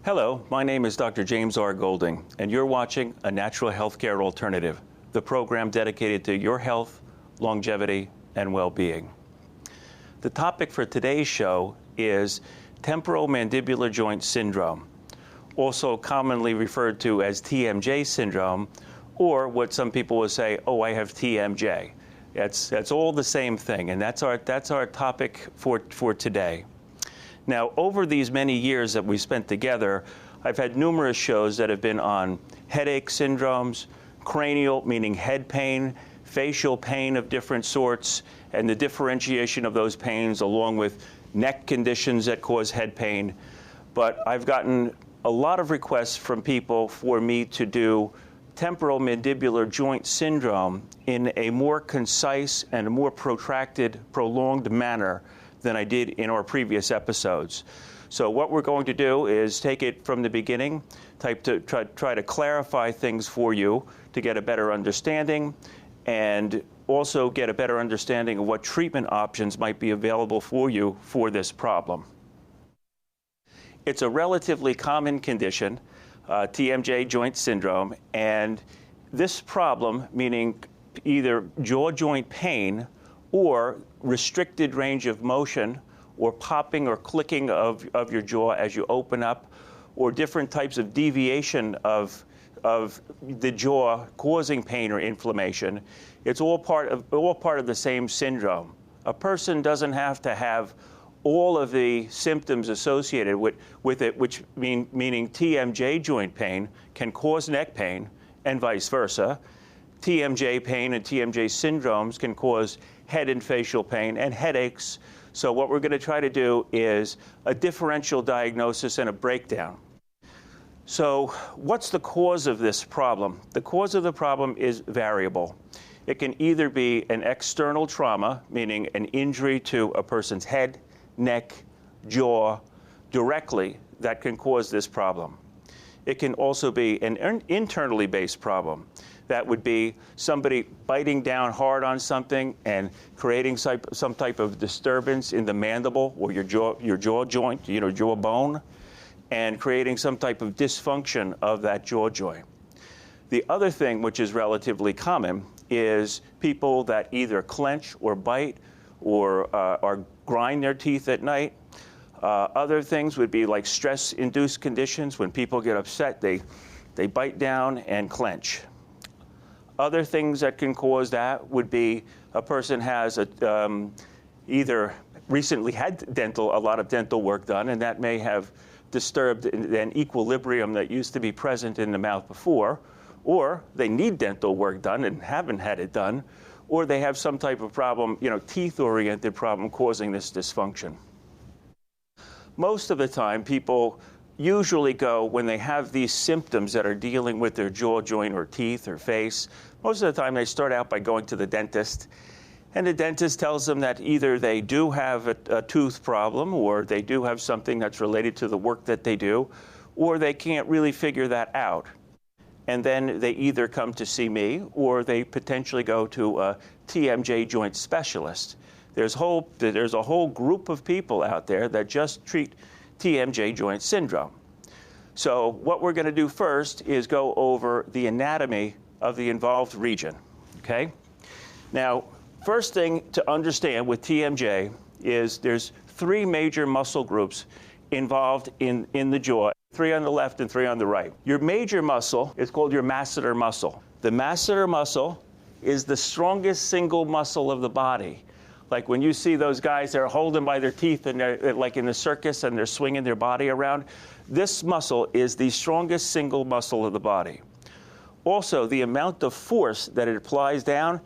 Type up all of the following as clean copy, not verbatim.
Hello, my name is Dr. James R. Golding, and you're watching A Natural Healthcare Alternative, the program dedicated to your health, longevity, and well-being. The topic for today's show is Temporomandibular Joint Syndrome, also commonly referred to as TMJ syndrome, or what some people will say, oh, I have TMJ. That's all the same thing, and that's our topic for today. Now, over these many years that we spent together, I've had numerous shows that have been on headache syndromes, cranial, meaning head pain, facial pain of different sorts, and the differentiation of those pains along with neck conditions that cause head pain. But I've gotten a lot of requests from people for me to do temporomandibular joint syndrome in a more concise and a more protracted, prolonged manner than I did in our previous episodes. So what we're going to do is take it from the beginning, try to clarify things for you to get a better understanding, and also get a better understanding of what treatment options might be available for you for this problem. It's a relatively common condition, TMJ joint syndrome, and this problem, meaning either jaw joint pain or restricted range of motion, or popping or clicking of your jaw as you open up, or different types of deviation of the jaw causing pain or inflammation. It's all part of the same syndrome. A person doesn't have to have all of the symptoms associated with it, which meaning TMJ joint pain can cause neck pain and vice versa. TMJ pain and TMJ syndromes can cause head and facial pain and headaches. So what we're going to try to do is a differential diagnosis and a breakdown. So what's the cause of this problem? The cause of the problem is variable. It can either be an external trauma, meaning an injury to a person's head, neck, jaw, directly, that can cause this problem. It can also be an internally based problem. That would be somebody biting down hard on something and creating some type of disturbance in the mandible or your jaw joint, jaw bone, and creating some type of dysfunction of that jaw joint. The other thing, which is relatively common, is people that either clench or bite or grind their teeth at night. Other things would be like stress-induced conditions. When people get upset, they bite down and clench. Other things that can cause that would be a person has either recently had a lot of dental work done, and that may have disturbed an equilibrium that used to be present in the mouth before, or they need dental work done and haven't had it done, or they have some type of problem, teeth-oriented problem causing this dysfunction. Most of the time, people usually go, when they have these symptoms that are dealing with their jaw joint or teeth or face, most of the time they start out by going to the dentist. And the dentist tells them that either they do have a tooth problem, or they do have something that's related to the work that they do, or they can't really figure that out. And then they either come to see me, or they potentially go to a TMJ joint specialist. There's a whole group of people out there that just treat TMJ joint syndrome. So what we're going to do first is go over the anatomy of the involved region, okay? Now, first thing to understand with TMJ is there's three major muscle groups involved in the jaw, 3 on the left and 3 on the right. Your major muscle is called your masseter muscle. The masseter muscle is the strongest single muscle of the body. Like when you see those guys that are holding by their teeth and they're like in the circus and they're swinging their body around, this muscle is the strongest single muscle of the body. Also, the amount of force that it applies down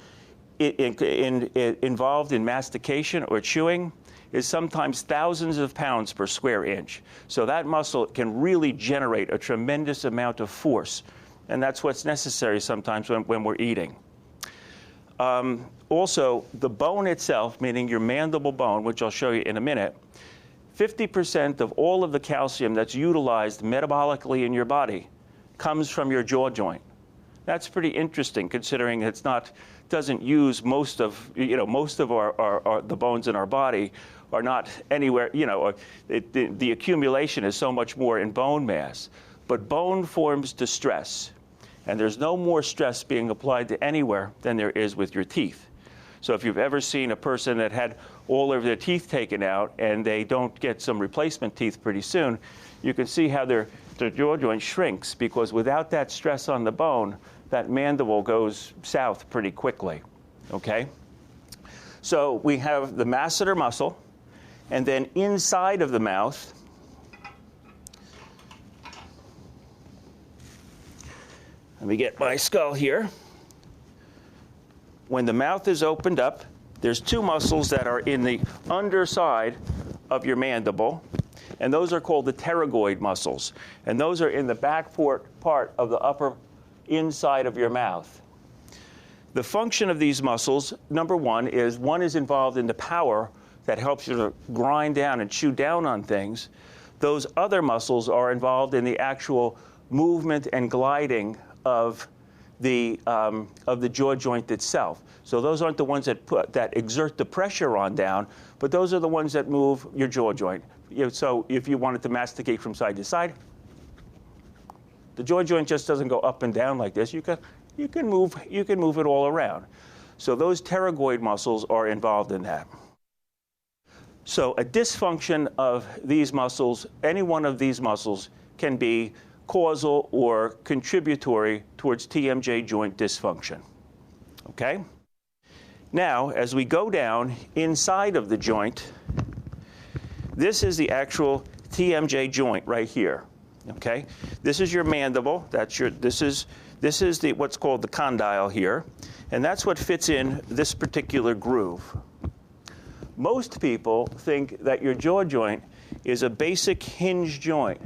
involved in mastication or chewing is sometimes thousands of pounds per square inch. So that muscle can really generate a tremendous amount of force, and that's what's necessary sometimes when we're eating. Also, the bone itself, meaning your mandible bone, which I'll show you in a minute, 50% of all of the calcium that's utilized metabolically in your body comes from your jaw joint. That's pretty interesting, considering doesn't use most of the bones in our body. are not anywhere, the accumulation is so much more in bone mass. But bone forms to stress, and there's no more stress being applied to anywhere than there is with your teeth. So if you've ever seen a person that had all of their teeth taken out and they don't get some replacement teeth pretty soon, you can see how their jaw joint shrinks, because without that stress on the bone, that mandible goes south pretty quickly, okay? So we have the masseter muscle, and then inside of the mouth, let me get my skull here. When the mouth is opened up, there's two muscles that are in the underside of your mandible, and those are called the pterygoid muscles. And those are in the back part of the upper inside of your mouth. The function of these muscles, number one is involved in the power that helps you to grind down and chew down on things. Those other muscles are involved in the actual movement and gliding of the jaw joint itself. So those aren't the ones that exert the pressure on down, but those are the ones that move your jaw joint. So if you wanted to masticate from side to side, the jaw joint just doesn't go up and down like this. You can move it all around. So those pterygoid muscles are involved in that. So a dysfunction of these muscles, any one of these muscles, can be causal or contributory towards TMJ joint dysfunction. Okay? Now, as we go down inside of the joint, this is the actual TMJ joint right here. Okay? This is your mandible. This is what's called the condyle here, and that's what fits in this particular groove. Most people think that your jaw joint is a basic hinge joint,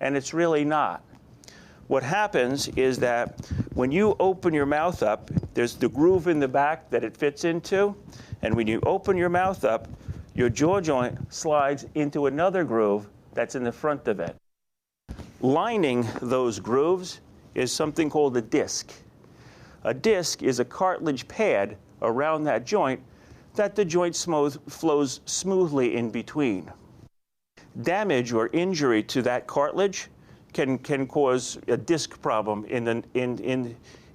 and it's really not. What happens is that when you open your mouth up, there's the groove in the back that it fits into, and when you open your mouth up, your jaw joint slides into another groove that's in the front of it. Lining those grooves is something called a disc. A disc is a cartilage pad around that joint that the joint flows smoothly in between. Damage or injury to that cartilage can cause a disc problem in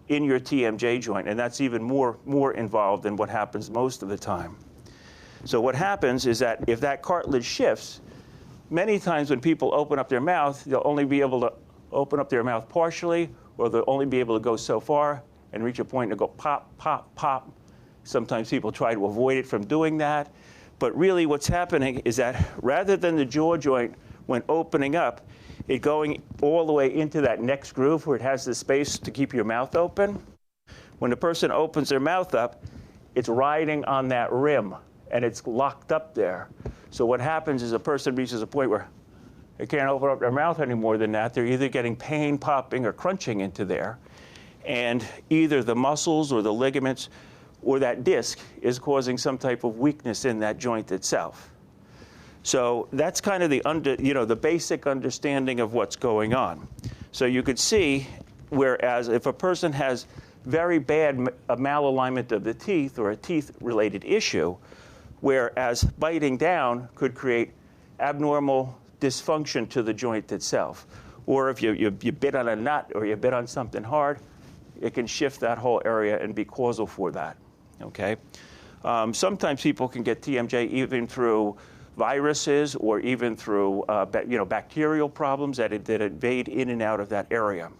your TMJ joint, and that's even more involved than what happens most of the time. So what happens is that if that cartilage shifts, many times when people open up their mouth, they'll only be able to open up their mouth partially, or they'll only be able to go so far and reach a point to go pop, pop, pop. Sometimes people try to avoid it from doing that. But really what's happening is that rather than the jaw joint, when opening up, it going all the way into that next groove where it has the space to keep your mouth open, when the person opens their mouth up, it's riding on that rim, and it's locked up there. So what happens is a person reaches a point where they can't open up their mouth any more than that. They're either getting pain, popping, or crunching into there. And either the muscles or the ligaments or that disc is causing some type of weakness in that joint itself. So that's kind of the basic understanding of what's going on. So you could see, whereas if a person has very bad malalignment of the teeth or a teeth-related issue, whereas biting down could create abnormal dysfunction to the joint itself. Or if you bit on a nut or you bit on something hard, it can shift that whole area and be causal for that. Okay? Sometimes people can get TMJ even through viruses or even through bacterial problems that invade in and out of that area.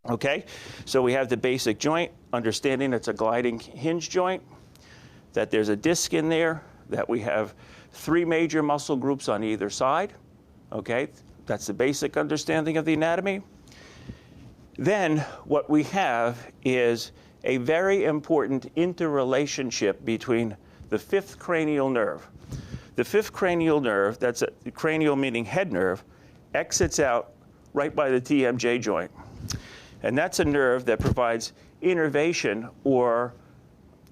Okay? So we have the basic joint, understanding it's a gliding hinge joint, that there's a disc in there, that we have 3 major muscle groups on either side. Okay? That's the basic understanding of the anatomy. Then what we have is a very important interrelationship between the 5th cranial nerve. The 5th cranial nerve, that's cranial meaning head nerve, exits out right by the TMJ joint. And that's a nerve that provides innervation or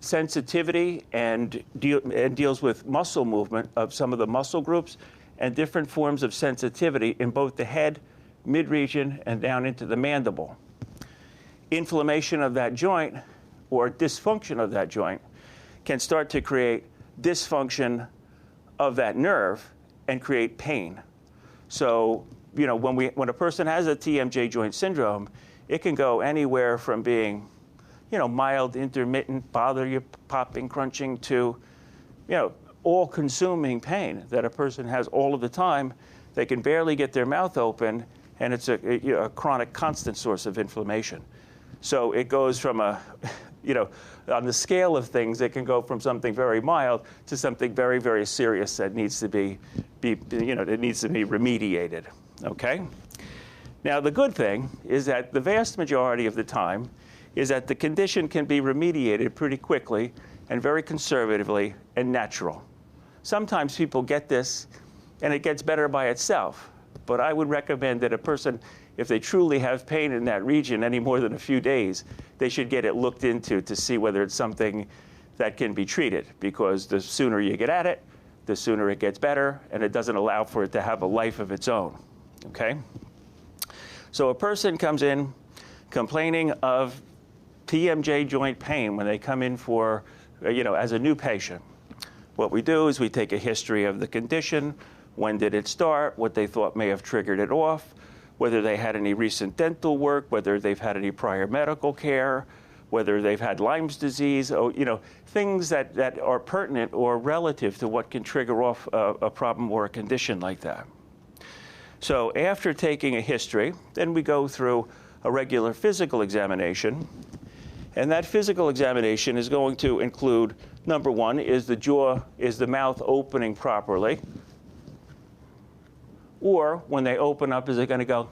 sensitivity and deals with muscle movement of some of the muscle groups and different forms of sensitivity in both the head, mid-region, and down into the mandible. Inflammation of that joint or dysfunction of that joint can start to create dysfunction of that nerve and create pain. So, you know, when a person has a TMJ joint syndrome, it can go anywhere from being, you know, mild, intermittent, bother you, popping, crunching, to, you know, all-consuming pain that a person has all of the time. They can barely get their mouth open, and it's a chronic, constant source of inflammation. So it goes from a, you know, on the scale of things, it can go from something very mild to something very, very serious that needs to be you know, it needs to be remediated, okay? Now, the good thing is that the vast majority of the time is that the condition can be remediated pretty quickly and very conservatively and natural. Sometimes people get this and it gets better by itself, but I would recommend that a person, if they truly have pain in that region any more than a few days, they should get it looked into to see whether it's something that can be treated, because the sooner you get at it, the sooner it gets better, and it doesn't allow for it to have a life of its own, okay? So a person comes in complaining of TMJ joint pain when they come in for, you know, as a new patient. What we do is we take a history of the condition, when did it start, what they thought may have triggered it off, whether they had any recent dental work, whether they've had any prior medical care, whether they've had Lyme's disease, or, you know, things that are pertinent or relative to what can trigger off a problem or a condition like that. So after taking a history, then we go through a regular physical examination. And that physical examination is going to include, number one, is the mouth opening properly? Or when they open up, is it going to go,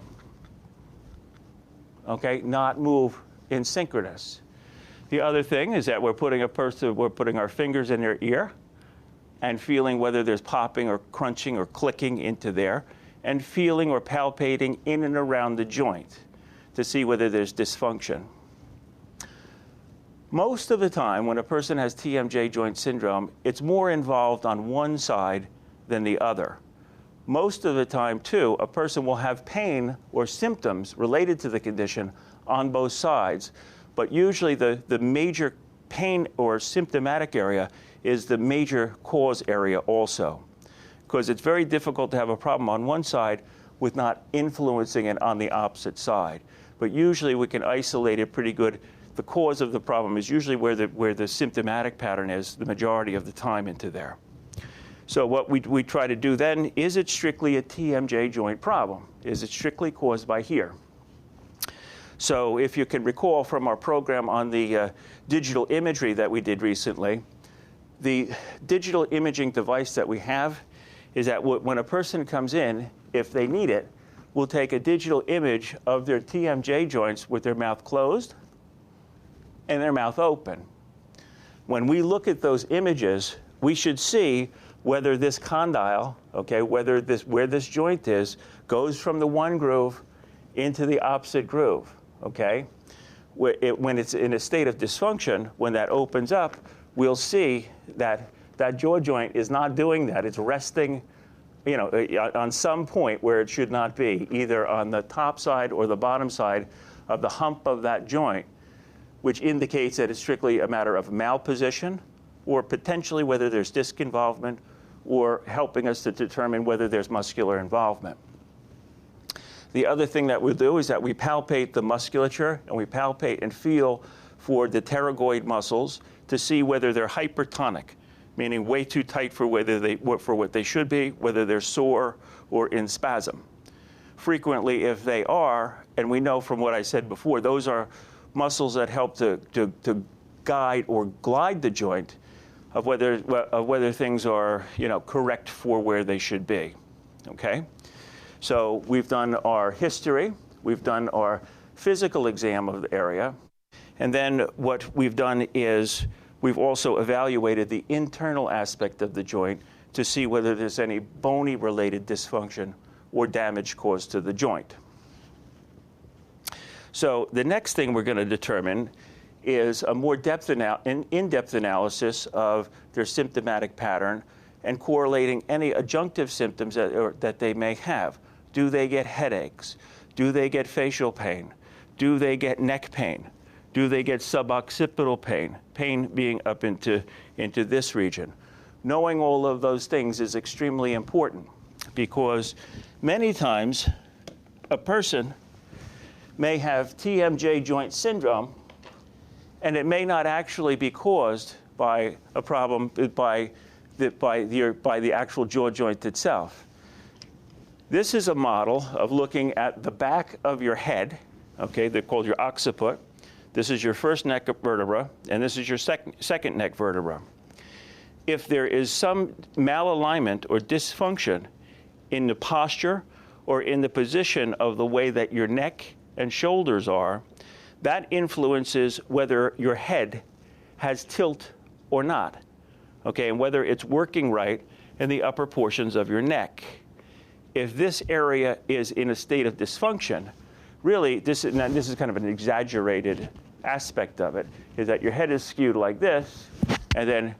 okay, not move in synchronous? The other thing is that we're putting our fingers in their ear and feeling whether there's popping or crunching or clicking into there, and feeling or palpating in and around the joint to see whether there's dysfunction. Most of the time, when a person has TMJ joint syndrome, it's more involved on one side than the other. Most of the time, too, a person will have pain or symptoms related to the condition on both sides, but usually the major pain or symptomatic area is the major cause area also, because it's very difficult to have a problem on one side with not influencing it on the opposite side. But usually we can isolate it pretty good. The cause of the problem is usually where the symptomatic pattern is the majority of the time into there. So what we try to do then, is it strictly a TMJ joint problem? Is it strictly caused by here? So if you can recall from our program on the digital imagery that we did recently, the digital imaging device that we have is that when a person comes in, if they need it, we'll take a digital image of their TMJ joints with their mouth closed and their mouth open. When we look at those images, we should see whether this condyle, okay, where this joint is, goes from the one groove into the opposite groove, okay? When it's in a state of dysfunction, when that opens up, we'll see that that jaw joint is not doing that. It's resting, you know, on some point where it should not be, either on the top side or the bottom side of the hump of that joint, which indicates that it's strictly a matter of malposition, or potentially whether there's disc involvement, or helping us to determine whether there's muscular involvement. The other thing that we'll do is that we palpate the musculature, and we palpate and feel for the pterygoid muscles to see whether they're hypertonic, meaning way too tight for what they should be, whether they're sore or in spasm. Frequently, if they are, and we know from what I said before, those are muscles that help to guide or glide the joint of whether things are, you know, correct for where they should be, okay? So we've done our history, we've done our physical exam of the area, and then what we've done is we've also evaluated the internal aspect of the joint to see whether there's any bony-related dysfunction or damage caused to the joint. So the next thing we're going to determine is a more in-depth analysis of their symptomatic pattern and correlating any adjunctive symptoms that they may have. Do they get headaches? Do they get facial pain? Do they get neck pain? Do they get suboccipital pain? Pain being up into this region. Knowing all of those things is extremely important because many times a person may have TMJ joint syndrome, and it may not actually be caused by a problem by the actual jaw joint itself. This is a model of looking at the back of your head. Okay, they're called your occiput. This is your first neck vertebra, and this is your second neck vertebra. If there is some malalignment or dysfunction in the posture or in the position of the way that your neck and shoulders are, that influences whether your head has tilt or not, okay, and whether it's working right in the upper portions of your neck. If this area is in a state of dysfunction, really, this is kind of an exaggerated aspect of it, is that your head is skewed like this, and then,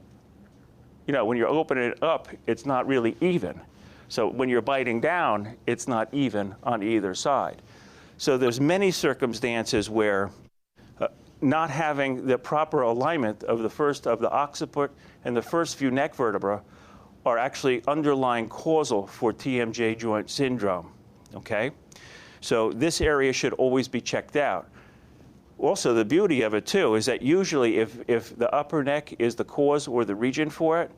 when you're opening it up, it's not really even. So when you're biting down, it's not even on either side. So there's many circumstances where not having the proper alignment of the occiput and the first few neck vertebrae are actually underlying causal for TMJ joint syndrome, okay? So this area should always be checked out. Also, the beauty of it, too, is that usually if the upper neck is the cause or the region for it,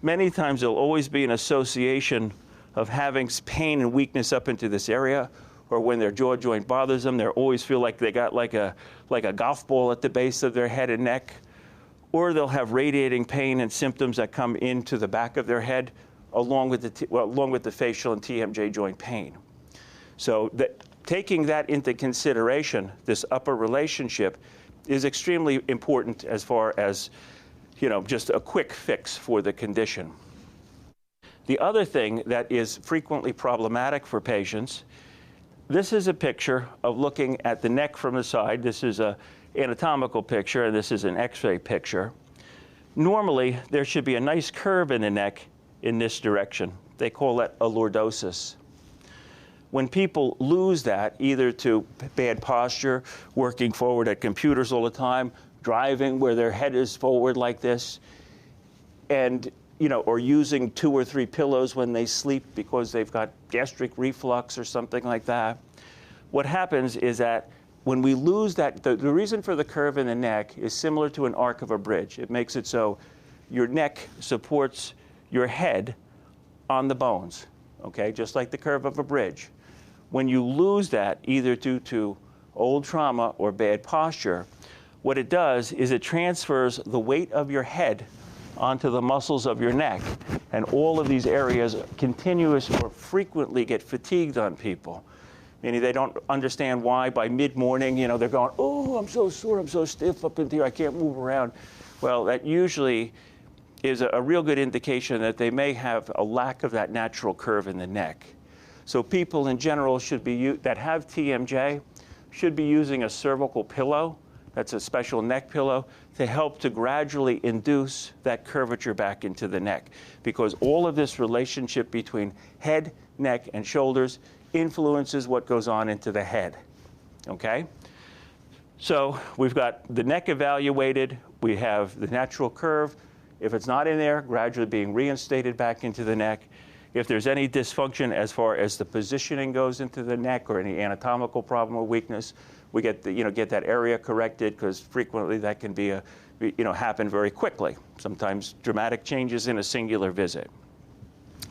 many times there'll always be an association of having pain and weakness up into this area, or when their jaw joint bothers them, they always feel like they got like a golf ball at the base of their head and neck, or they'll have radiating pain and symptoms that come into the back of their head, along with the facial and TMJ joint pain. So taking that into consideration, this upper relationship, is extremely important as far as, just a quick fix for the condition. The other thing that is frequently problematic for patients, this is a picture of looking at the neck from the side. This is an anatomical picture, and this is an X-ray picture. Normally, there should be a nice curve in the neck in this direction. They call that a lordosis. When people lose that, either to bad posture, working forward at computers all the time, driving where their head is forward like this, and or using 2 or 3 pillows when they sleep because they've got gastric reflux or something like that. What happens is that when we lose that, the reason for the curve in the neck is similar to an arc of a bridge. It makes it so your neck supports your head on the bones, okay, just like the curve of a bridge. When you lose that, either due to old trauma or bad posture, what it does is it transfers the weight of your head onto the muscles of your neck, and all of these areas continuous or frequently get fatigued on people. Meaning they don't understand why by mid-morning, they're going, oh, I'm so sore, I'm so stiff up in here, I can't move around. Well, that usually is a real good indication that they may have a lack of that natural curve in the neck. So people in general that have TMJ should be using a cervical pillow. That's a special neck pillow to help to gradually induce that curvature back into the neck, because all of this relationship between head, neck, and shoulders influences what goes on into the head, okay? So we've got the neck evaluated. We have the natural curve. If it's not in there, gradually being reinstated back into the neck. If there's any dysfunction as far as the positioning goes into the neck or any anatomical problem or weakness, we get that area corrected, because frequently that can be happen very quickly. Sometimes dramatic changes in a singular visit.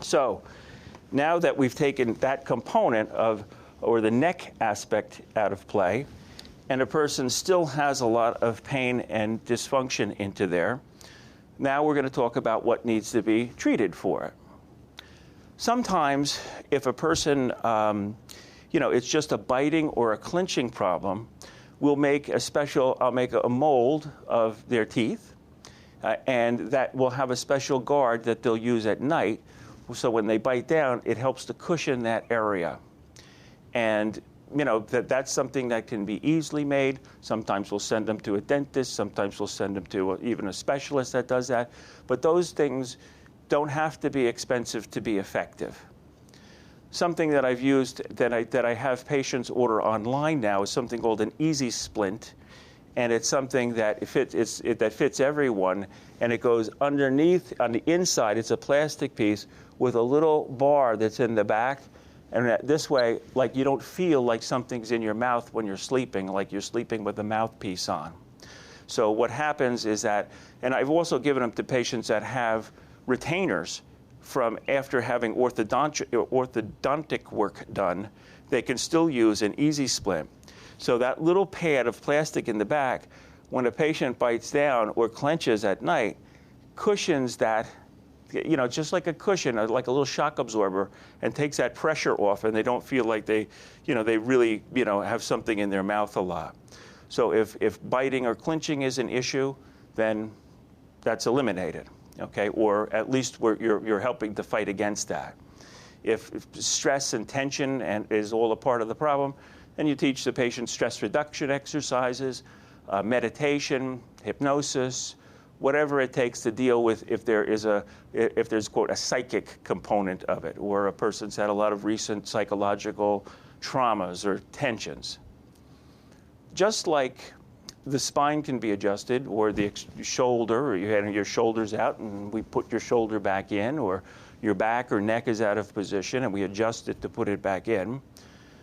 So now that we've taken that component or the neck aspect out of play, and a person still has a lot of pain and dysfunction into there, now we're going to talk about what needs to be treated for it. Sometimes if a person, it's just a biting or a clinching problem, I'll make a mold of their teeth, and that will have a special guard that they'll use at night. So when they bite down, it helps to cushion that area. And, that's something that can be easily made. Sometimes we'll send them to a dentist. Sometimes we'll send them to even a specialist that does that. But those things don't have to be expensive to be effective. Something that I've used that I have patients order online now is something called an easy splint. and it's something that that fits everyone, and it goes underneath on the inside. It's a plastic piece with a little bar that's in the back, and this way, like, you don't feel like something's in your mouth when you're sleeping, like you're sleeping with the mouthpiece on. So what happens is that, and I've also given them to patients that have retainers from after having orthodontic work done, they can still use an easy splint. So that little pad of plastic in the back, when a patient bites down or clenches at night, cushions that, just like a cushion, like a little shock absorber, and takes that pressure off, and they don't feel like they really, have something in their mouth a lot. So if biting or clenching is an issue, then that's eliminated, okay? Or at least you're helping to fight against that. If stress and tension is all a part of the problem, then you teach the patient stress reduction exercises, meditation, hypnosis, whatever it takes to deal with if there's quote a psychic component of it, or a person's had a lot of recent psychological traumas or tensions. Just like the spine can be adjusted, or the shoulder, or you had your shoulders out and we put your shoulder back in, or your back or neck is out of position and we adjust it to put it back in.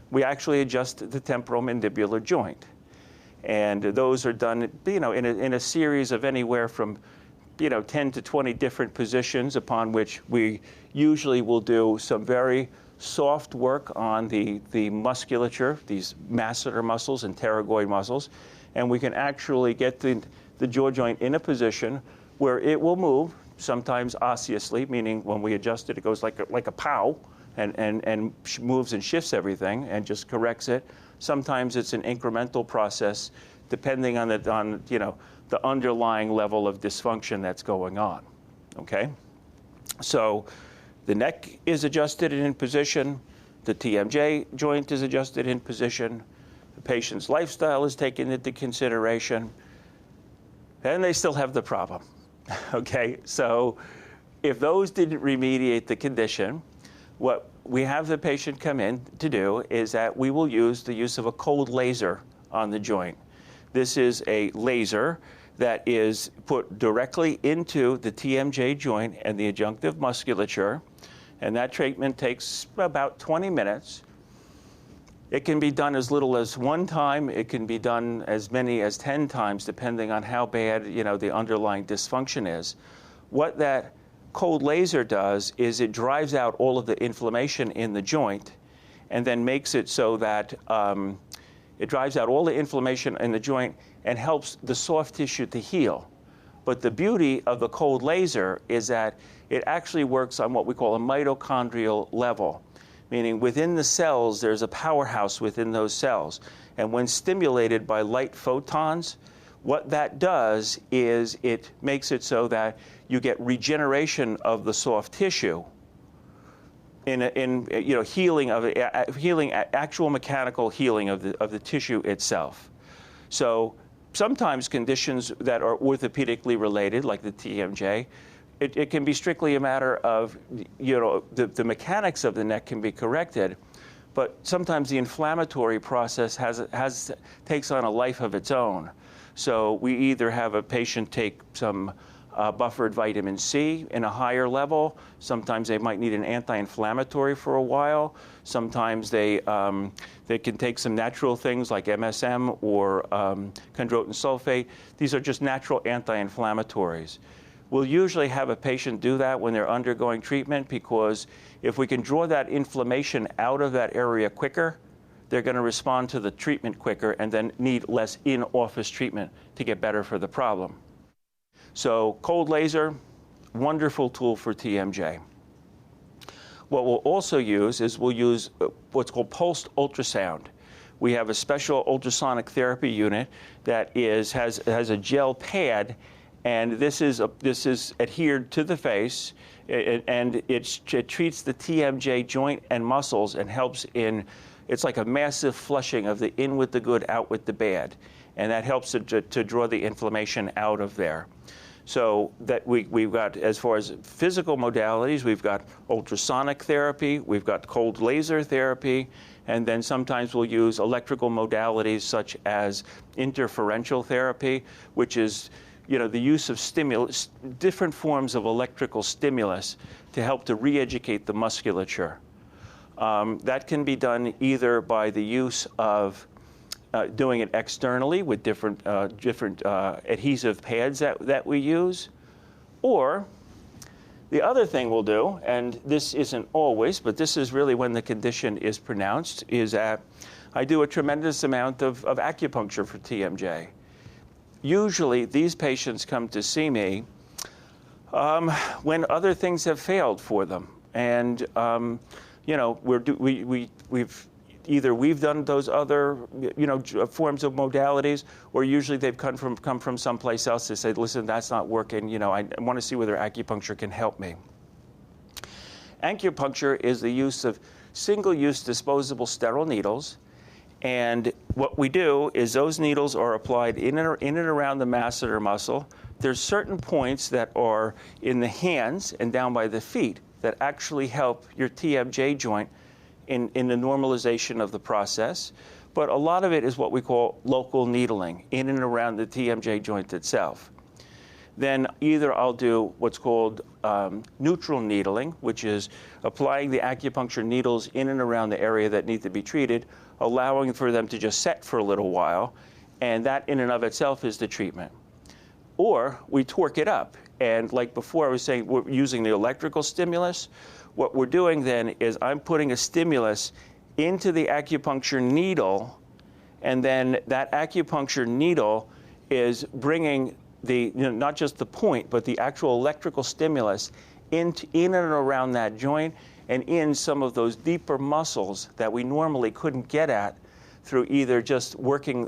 We actually adjust the temporomandibular joint. And those are done, in a series of anywhere from, 10 to 20 different positions, upon which we usually will do some very soft work on the musculature, these masseter muscles and pterygoid muscles, and we can actually get the jaw joint in a position where it will move, sometimes osseously, meaning when we adjust it, it goes like a pow, and moves and shifts everything and just corrects it. Sometimes it's an incremental process, depending on the underlying level of dysfunction that's going on. Okay, so the neck is adjusted and in position. The TMJ joint is adjusted in position. The patient's lifestyle is taken into consideration, and they still have the problem. Okay, so if those didn't remediate the condition, what we have the patient come in to do is that we will use the use of a cold laser on the joint. This is a laser that is put directly into the TMJ joint and the adjunctive musculature, and that treatment takes about 20 minutes. It can be done as little as one time. It can be done as many as 10 times, depending on how bad the underlying dysfunction is. What that cold laser does is it drives out all of the inflammation in the joint, and then makes it so that it drives out all the inflammation in the joint and helps the soft tissue to heal. But the beauty of the cold laser is that it actually works on what we call a mitochondrial level, meaning within the cells there's a powerhouse within those cells, and when stimulated by light photons, what that does is it makes it so that you get regeneration of the soft tissue healing of it, actual mechanical healing of the tissue itself. So sometimes conditions that are orthopedically related, like the TMJ, it can be strictly a matter of the mechanics of the neck can be corrected, but sometimes the inflammatory process takes on a life of its own. So we either have a patient take some buffered vitamin C in a higher level. Sometimes they might need an anti-inflammatory for a while. Sometimes they can take some natural things like MSM or chondroitin sulfate. These are just natural anti-inflammatories. We'll usually have a patient do that when they're undergoing treatment, because if we can draw that inflammation out of that area quicker, they're going to respond to the treatment quicker and then need less in-office treatment to get better for the problem. So cold laser, wonderful tool for TMJ. What we'll also use is we'll use what's called pulsed ultrasound. We have a special ultrasonic therapy unit that has a gel pad, and this is adhered to the face, and it treats the TMJ joint and muscles and helps in. It's like a massive flushing of the in with the good, out with the bad, and that helps to draw the inflammation out of there. So that we've got, as far as physical modalities, we've got ultrasonic therapy, we've got cold laser therapy, And then sometimes we'll use electrical modalities such as interferential therapy, which is the use of stimulus, different forms of electrical stimulus to help to re-educate the musculature. That can be done either by the use of doing it externally with different adhesive pads that we use, or the other thing we'll do, and this isn't always, but this is really when the condition is pronounced, is that I do a tremendous amount of acupuncture for TMJ. Usually these patients come to see me when other things have failed for them, and we've done those other forms of modalities, or usually they've come from someplace else to say, listen, that's not working. I want to see whether acupuncture can help me. Acupuncture is the use of single-use disposable sterile needles, and what we do is those needles are applied in and around the masseter muscle. There's certain points that are in the hands and down by the feet that actually help your TMJ joint in the normalization of the process, but a lot of it is what we call local needling in and around the TMJ joint itself. Then either I'll do what's called neutral needling, which is applying the acupuncture needles in and around the area that need to be treated, allowing for them to just set for a little while, and that in and of itself is the treatment. Or we torque it up, and like before I was saying, we're using the electrical stimulus. What we're doing then is I'm putting a stimulus into the acupuncture needle, and then that acupuncture needle is bringing the, not just the point, but the actual electrical stimulus in and around that joint and in some of those deeper muscles that we normally couldn't get at through either just working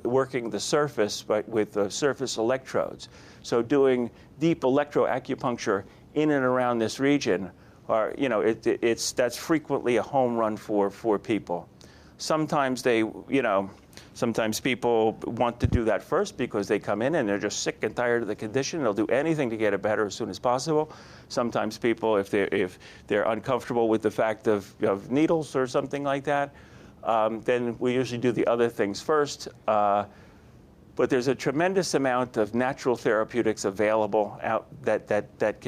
the surface, but with the surface electrodes. So doing deep electroacupuncture in and around this region, that's frequently a home run for people. Sometimes sometimes people want to do that first because they come in and they're just sick and tired of the condition. They'll do anything to get it better as soon as possible. Sometimes people, if they're uncomfortable with the fact of needles or something like that, then we usually do the other things first. But there's a tremendous amount of natural therapeutics available out that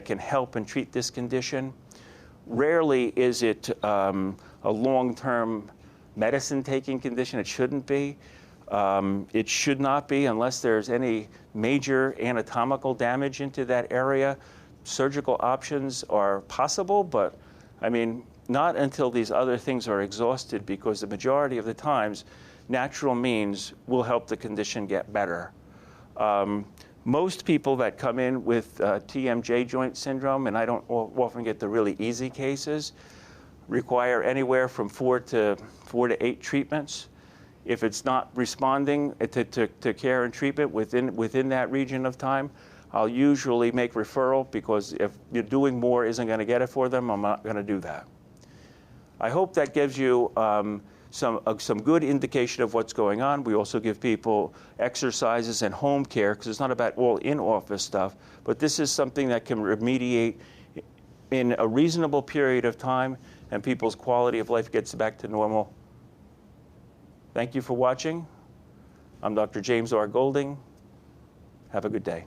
can help and treat this condition. Rarely is it a long-term medicine-taking condition. It shouldn't be. It should not be unless there's any major anatomical damage into that area. Surgical options are possible, but not until these other things are exhausted, because the majority of the times natural means will help the condition get better. Most people that come in with TMJ joint syndrome, and I don't often get the really easy cases, require anywhere from 4 to 8 treatments. If it's not responding to care and treatment within that region of time, I'll usually make referral, because if you're doing more isn't going to get it for them, I'm not going to do that. I hope that gives you some good indication of what's going on. We also give people exercises and home care, because it's not about all in-office stuff, but this is something that can remediate in a reasonable period of time, and people's quality of life gets back to normal. Thank you for watching. I'm Dr. James R. Golding. Have a good day.